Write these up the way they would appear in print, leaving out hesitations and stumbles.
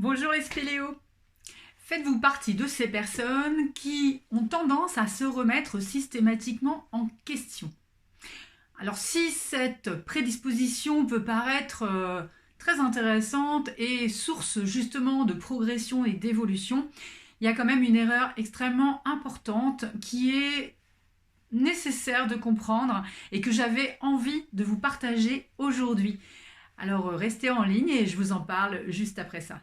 Bonjour les spéléos. Faites-vous partie de ces personnes qui ont tendance à se remettre systématiquement en question. Alors si cette prédisposition peut paraître très intéressante et source justement de progression et d'évolution, il y a quand même une erreur extrêmement importante qui est nécessaire de comprendre et que j'avais envie de vous partager aujourd'hui. Alors restez en ligne et je vous en parle juste après ça.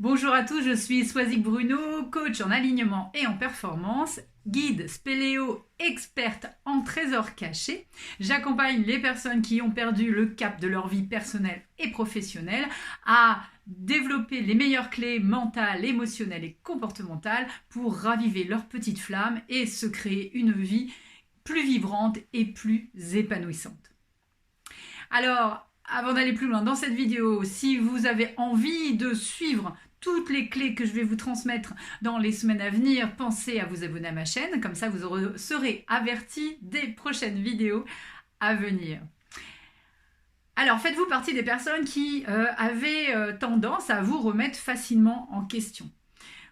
Bonjour à tous, je suis Swazik Bruno, coach en alignement et en performance, guide spéléo experte en trésors cachés. J'accompagne les personnes qui ont perdu le cap de leur vie personnelle et professionnelle à développer les meilleures clés mentales, émotionnelles et comportementales pour raviver leur petite flamme et se créer une vie plus vibrante et plus épanouissante. Alors, avant d'aller plus loin dans cette vidéo, si vous avez envie de suivre toutes les clés que je vais vous transmettre dans les semaines à venir, pensez à vous abonner à ma chaîne, comme ça vous serez avertis des prochaines vidéos à venir. Alors, faites-vous partie des personnes qui avaient tendance à vous remettre facilement en question.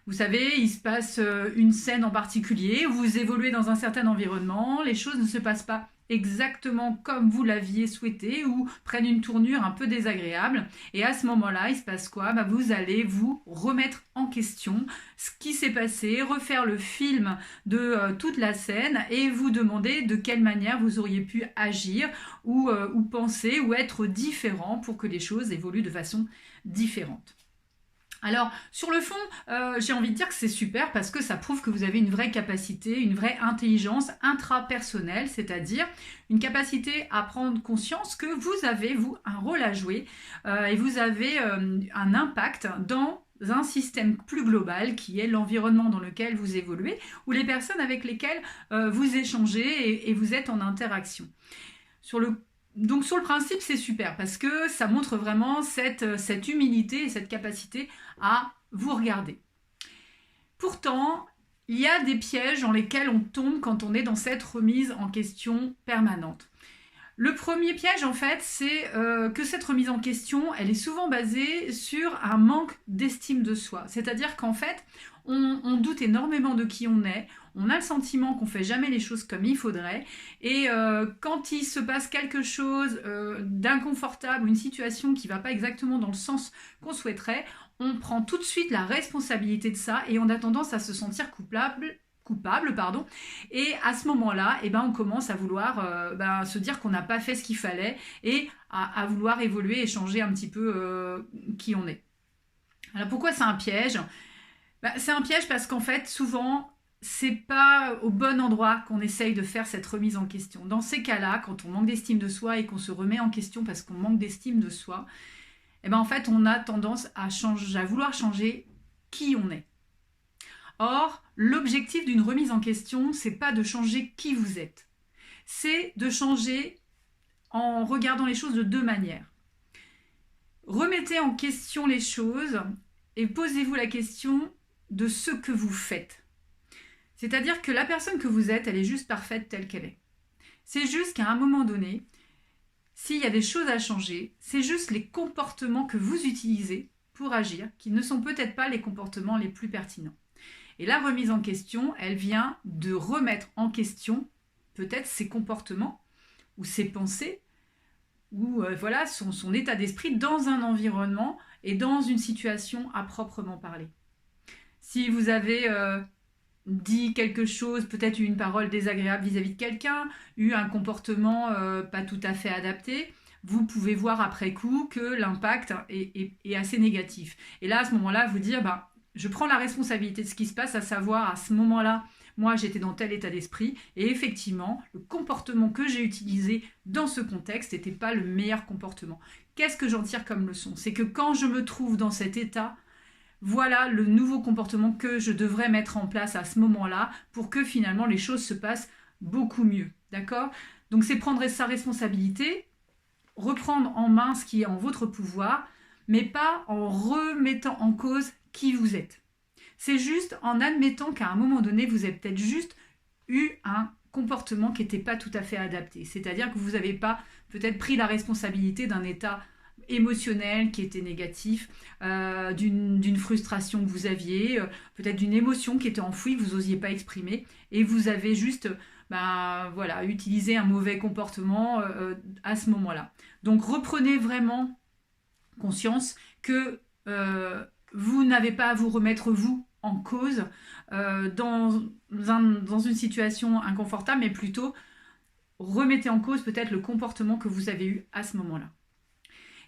Vous savez, il se passe une scène en particulier, vous évoluez dans un certain environnement, les choses ne se passent pas exactement comme vous l'aviez souhaité ou prennent une tournure un peu désagréable. Et à ce moment-là, il se passe quoi? Vous allez vous remettre en question ce qui s'est passé, refaire le film de toute la scène et vous demander de quelle manière vous auriez pu agir ou penser ou être différent pour que les choses évoluent de façon différente. Alors, sur le fond, j'ai envie de dire que c'est super parce que ça prouve que vous avez une vraie capacité, une vraie intelligence intrapersonnelle, c'est-à-dire une capacité à prendre conscience que vous avez, vous, un rôle à jouer et vous avez un impact dans un système plus global qui est l'environnement dans lequel vous évoluez ou les personnes avec lesquelles vous échangez et vous êtes en interaction. Donc sur le principe, c'est super parce que ça montre vraiment cette humilité et cette capacité à vous regarder. Pourtant, il y a des pièges dans lesquels on tombe quand on est dans cette remise en question permanente. Le premier piège, en fait, c'est que cette remise en question, elle est souvent basée sur un manque d'estime de soi. C'est-à-dire qu'en fait, on doute énormément de qui on est, on a le sentiment qu'on ne fait jamais les choses comme il faudrait, et quand il se passe quelque chose d'inconfortable, une situation qui ne va pas exactement dans le sens qu'on souhaiterait, on prend tout de suite la responsabilité de ça et on a tendance à se sentir coupable, et à ce moment-là, on commence à vouloir se dire qu'on n'a pas fait ce qu'il fallait et à vouloir évoluer et changer un petit peu qui on est. Alors pourquoi c'est un piège? C'est un piège parce qu'en fait, souvent, c'est pas au bon endroit qu'on essaye de faire cette remise en question. Dans ces cas-là, quand on manque d'estime de soi et qu'on se remet en question parce qu'on manque d'estime de soi, en fait, on a tendance à vouloir changer qui on est. Or, l'objectif d'une remise en question, c'est pas de changer qui vous êtes. C'est de changer en regardant les choses de deux manières. Remettez en question les choses et posez-vous la question de ce que vous faites. C'est-à-dire que la personne que vous êtes, elle est juste parfaite telle qu'elle est. C'est juste qu'à un moment donné, s'il y a des choses à changer, c'est juste les comportements que vous utilisez pour agir qui ne sont peut-être pas les comportements les plus pertinents. Et la remise en question, elle vient de remettre en question peut-être ses comportements ou ses pensées ou son état d'esprit dans un environnement et dans une situation à proprement parler. Si vous avez dit quelque chose, peut-être eu une parole désagréable vis-à-vis de quelqu'un, eu un comportement pas tout à fait adapté, vous pouvez voir après coup que l'impact est assez négatif. Et là, à ce moment-là, vous dire, je prends la responsabilité de ce qui se passe, à savoir, à ce moment-là, moi, j'étais dans tel état d'esprit, et effectivement, le comportement que j'ai utilisé dans ce contexte n'était pas le meilleur comportement. Qu'est-ce que j'en tire comme leçon? C'est que quand je me trouve dans cet état, voilà le nouveau comportement que je devrais mettre en place à ce moment-là pour que finalement les choses se passent beaucoup mieux. D'accord? Donc c'est prendre sa responsabilité, reprendre en main ce qui est en votre pouvoir, mais pas en remettant en cause qui vous êtes. C'est juste en admettant qu'à un moment donné, vous avez peut-être juste eu un comportement qui n'était pas tout à fait adapté. C'est-à-dire que vous n'avez pas peut-être pris la responsabilité d'un état émotionnel qui était négatif, d'une frustration que vous aviez, peut-être d'une émotion qui était enfouie, que vous n'osiez pas exprimer, et vous avez juste voilà, utilisé un mauvais comportement à ce moment-là. Donc reprenez vraiment conscience que vous n'avez pas à vous remettre vous en cause dans une situation inconfortable, mais plutôt remettez en cause peut-être le comportement que vous avez eu à ce moment-là.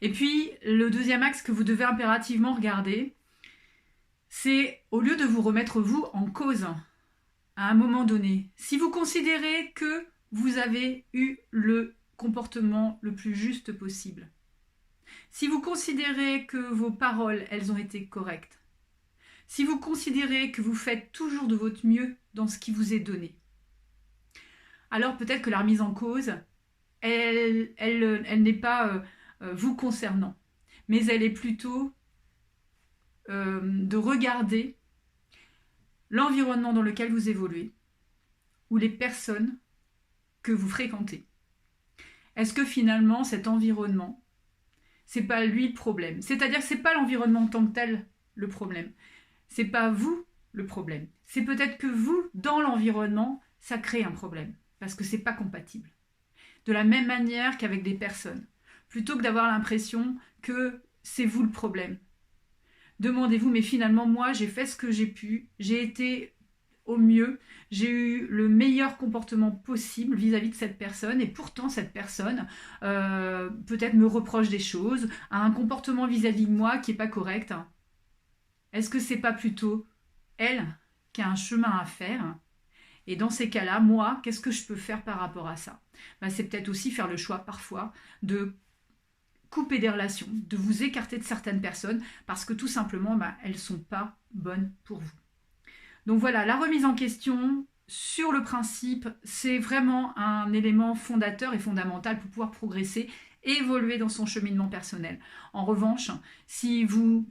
Et puis, le deuxième axe que vous devez impérativement regarder, c'est au lieu de vous remettre vous en cause à un moment donné, si vous considérez que vous avez eu le comportement le plus juste possible, si vous considérez que vos paroles, elles ont été correctes, si vous considérez que vous faites toujours de votre mieux dans ce qui vous est donné, alors peut-être que la remise en cause, elle n'est pas vous concernant, mais elle est plutôt de regarder l'environnement dans lequel vous évoluez ou les personnes que vous fréquentez. Est-ce que finalement cet environnement, c'est pas lui le problème? C'est-à-dire que c'est pas l'environnement en tant que tel le problème. C'est pas vous le problème. C'est peut-être que vous, dans l'environnement, ça crée un problème parce que c'est pas compatible. De la même manière qu'avec des personnes. Plutôt que d'avoir l'impression que c'est vous le problème. Demandez-vous, mais finalement, moi, j'ai fait ce que j'ai pu, j'ai été au mieux, j'ai eu le meilleur comportement possible vis-à-vis de cette personne, et pourtant, cette personne, peut-être me reproche des choses, a un comportement vis-à-vis de moi qui n'est pas correct. Est-ce que c'est pas plutôt elle qui a un chemin à faire? Et dans ces cas-là, moi, qu'est-ce que je peux faire par rapport à ça? C'est peut-être aussi faire le choix, parfois, de couper des relations, de vous écarter de certaines personnes parce que tout simplement, elles ne sont pas bonnes pour vous. Donc voilà, la remise en question sur le principe, c'est vraiment un élément fondateur et fondamental pour pouvoir progresser et évoluer dans son cheminement personnel. En revanche, si vous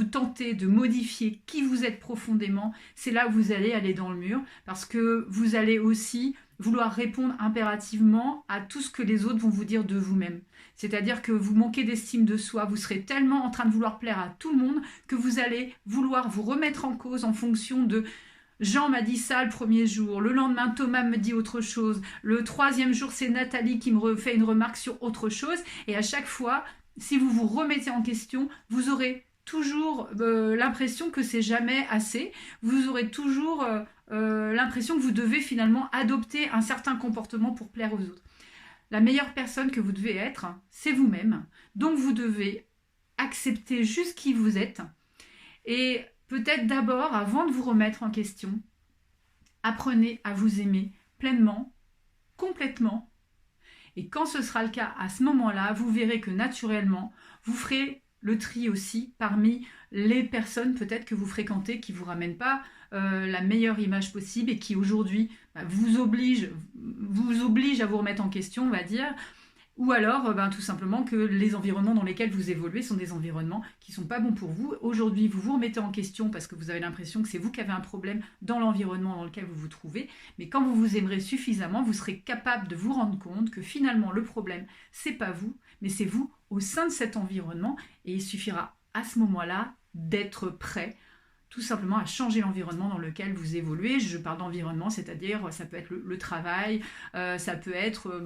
tentez de modifier qui vous êtes profondément, c'est là où vous allez aller dans le mur parce que vous allez aussi vouloir répondre impérativement à tout ce que les autres vont vous dire de vous-même. C'est-à-dire que vous manquez d'estime de soi, vous serez tellement en train de vouloir plaire à tout le monde que vous allez vouloir vous remettre en cause en fonction de Jean m'a dit ça le premier jour, le lendemain Thomas me dit autre chose, le troisième jour c'est Nathalie qui me fait une remarque sur autre chose, et à chaque fois, si vous vous remettez en question, vous aurez toujours l'impression que c'est jamais assez, vous aurez toujours l'impression que vous devez finalement adopter un certain comportement pour plaire aux autres. La meilleure personne que vous devez être, c'est vous-même, donc vous devez accepter juste qui vous êtes, et peut-être d'abord, avant de vous remettre en question, apprenez à vous aimer pleinement, complètement. Et quand ce sera le cas, à ce moment-là, vous verrez que naturellement, vous ferez le tri aussi parmi les personnes peut-être que vous fréquentez qui ne vous ramènent pas la meilleure image possible et qui aujourd'hui vous obligent à vous remettre en question, on va dire. Ou alors, tout simplement que les environnements dans lesquels vous évoluez sont des environnements qui ne sont pas bons pour vous. Aujourd'hui, vous vous remettez en question parce que vous avez l'impression que c'est vous qui avez un problème dans l'environnement dans lequel vous vous trouvez. Mais quand vous vous aimerez suffisamment, vous serez capable de vous rendre compte que finalement, le problème, c'est pas vous, mais c'est vous au sein de cet environnement. Et il suffira à ce moment-là d'être prêt tout simplement à changer l'environnement dans lequel vous évoluez. Je parle d'environnement, c'est-à-dire ça peut être le travail, ça peut être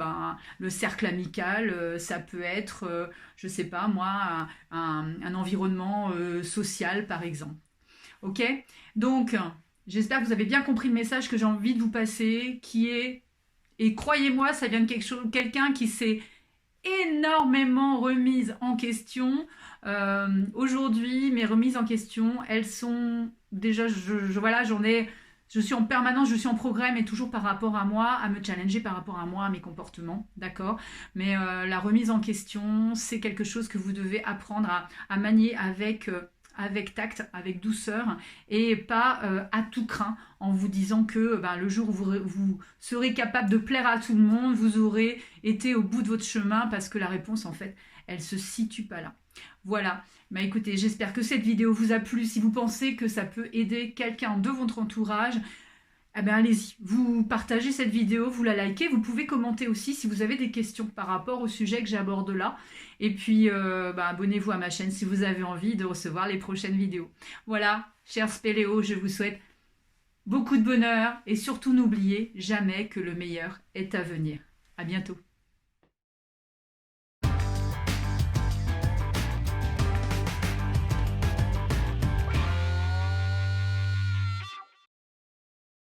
le cercle amical, ça peut être, je sais pas moi, un environnement social par exemple. Ok? Donc, j'espère que vous avez bien compris le message que j'ai envie de vous passer, qui est, et croyez-moi, ça vient de quelqu'un qui s'est énormément remise en question. Aujourd'hui, mes remises en question, elles sont déjà, je suis en permanence, je suis en progrès, mais toujours par rapport à moi, à me challenger par rapport à moi, à mes comportements, d'accord? Mais la remise en question, c'est quelque chose que vous devez apprendre à manier avec tact, avec douceur, et pas à tout craint, en vous disant que le jour où vous serez capable de plaire à tout le monde, vous aurez été au bout de votre chemin, parce que la réponse, en fait, elle se situe pas là. Voilà, écoutez, j'espère que cette vidéo vous a plu. Si vous pensez que ça peut aider quelqu'un de votre entourage, Eh bien, allez-y, vous partagez cette vidéo, vous la likez, vous pouvez commenter aussi si vous avez des questions par rapport au sujet que j'aborde là. Et puis, abonnez-vous à ma chaîne si vous avez envie de recevoir les prochaines vidéos. Voilà, chers spéléos, je vous souhaite beaucoup de bonheur et surtout n'oubliez jamais que le meilleur est à venir. À bientôt.